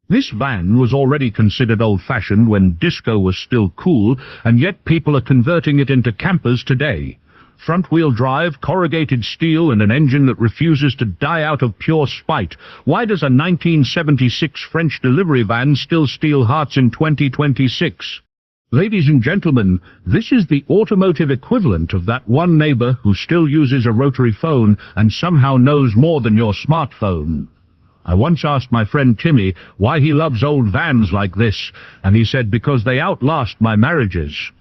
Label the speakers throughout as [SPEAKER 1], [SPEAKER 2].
[SPEAKER 1] This van was already considered old-fashioned when disco was still cool, and yet people are converting it into campers today. Front-wheel drive, corrugated steel, and an engine that refuses to die out of pure spite. Why does a 1976 French delivery van still steal hearts in 2026? Ladies and gentlemen, this is the automotive equivalent of that one neighbor who still uses a rotary phone and somehow knows more than your smartphone. I once asked my friend Timmy why he loves old vans like this, and he said because they outlast my marriages.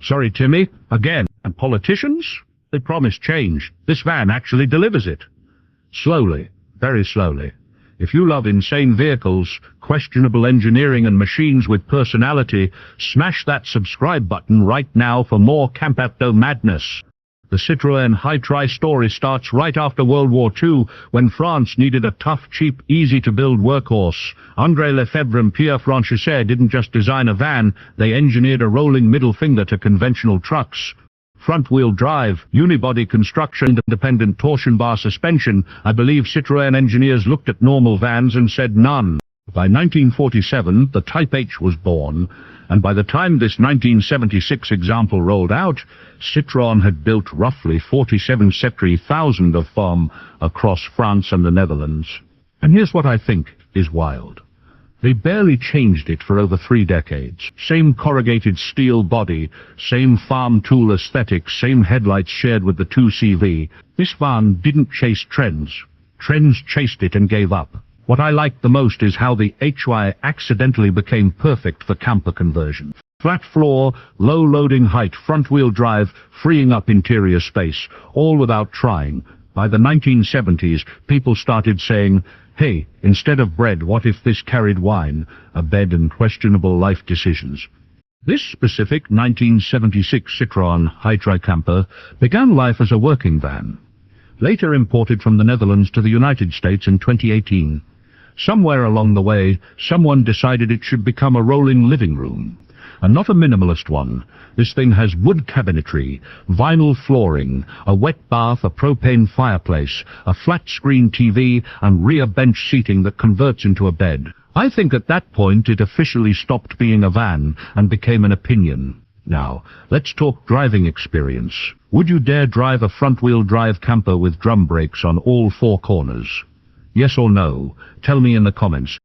[SPEAKER 1] Sorry, Timmy, again. And politicians? They promise change. This van actually delivers it. Slowly, very slowly. If you love insane vehicles, questionable engineering and machines with personality, smash that subscribe button right now for more Camperto madness. The Citroën HY story starts right after World War II, when France needed a tough, cheap, easy-to-build workhorse. André Lefebvre and Pierre Franchisset didn't just design a van, they engineered a rolling middle finger to conventional trucks. Front-wheel drive, unibody construction, independent torsion bar suspension. I believe Citroën engineers looked at normal vans and said none. By 1947, the Type H was born, and by the time this 1976 example rolled out, Citroën had built roughly 47,000 of them across France and the Netherlands. And here's what I think is wild. They barely changed it for over 3 decades. Same corrugated steel body, same farm tool aesthetic, same headlights shared with the 2CV. This van didn't chase trends. Trends chased it and gave up. What I like the most is how the HY accidentally became perfect for camper conversion. Flat floor, low loading height, front-wheel drive, freeing up interior space, all without trying. By the 1970s, people started saying, hey, instead of bread, what if this carried wine, a bed and questionable life decisions? This specific 1976 Citroën HY camper began life as a working van, later imported from the Netherlands to the United States in 2018. Somewhere along the way, someone decided it should become a rolling living room. And not a minimalist one. This thing has wood cabinetry, vinyl flooring, a wet bath, a propane fireplace, a flat-screen TV, and rear bench seating that converts into a bed. I think at that point it officially stopped being a van and became an opinion. Now, let's talk driving experience. Would you dare drive a front-wheel drive camper with drum brakes on all 4 corners? Yes or no? Tell me in the comments.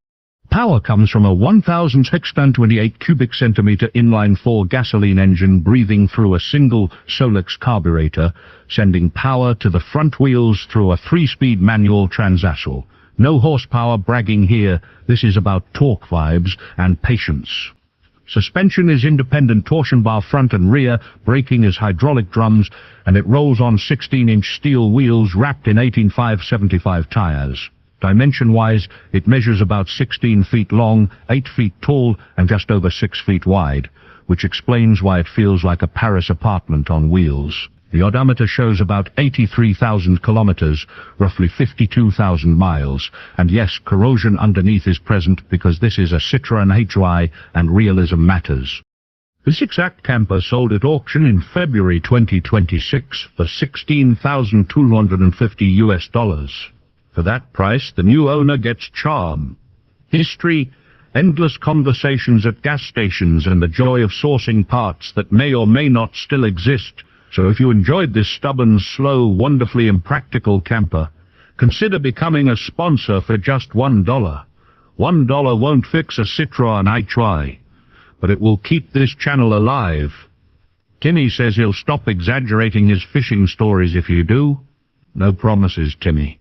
[SPEAKER 1] Power comes from a 1,628 cubic centimeter inline-4 gasoline engine breathing through a single Solex carburetor, sending power to the front wheels through a 3-speed manual transaxle. No horsepower bragging here. This is about torque vibes and patience. Suspension is independent torsion bar front and rear, braking is hydraulic drums, and it rolls on 16-inch steel wheels wrapped in 18.575 tires. Dimension-wise, it measures about 16 feet long, 8 feet tall, and just over 6 feet wide, which explains why it feels like a Paris apartment on wheels. The odometer shows about 83,000 kilometers, roughly 52,000 miles, and yes, corrosion underneath is present because this is a Citroën HY and realism matters. This exact camper sold at auction in February 2026 for $16,250. For that price, the new owner gets charm, history, endless conversations at gas stations, and the joy of sourcing parts that may or may not still exist. So if you enjoyed this stubborn, slow, wonderfully impractical camper, consider becoming a sponsor for just $1. $1 won't fix a Citroën HY, but it will keep this channel alive. Timmy says he'll stop exaggerating his fishing stories if you do. No promises, Timmy.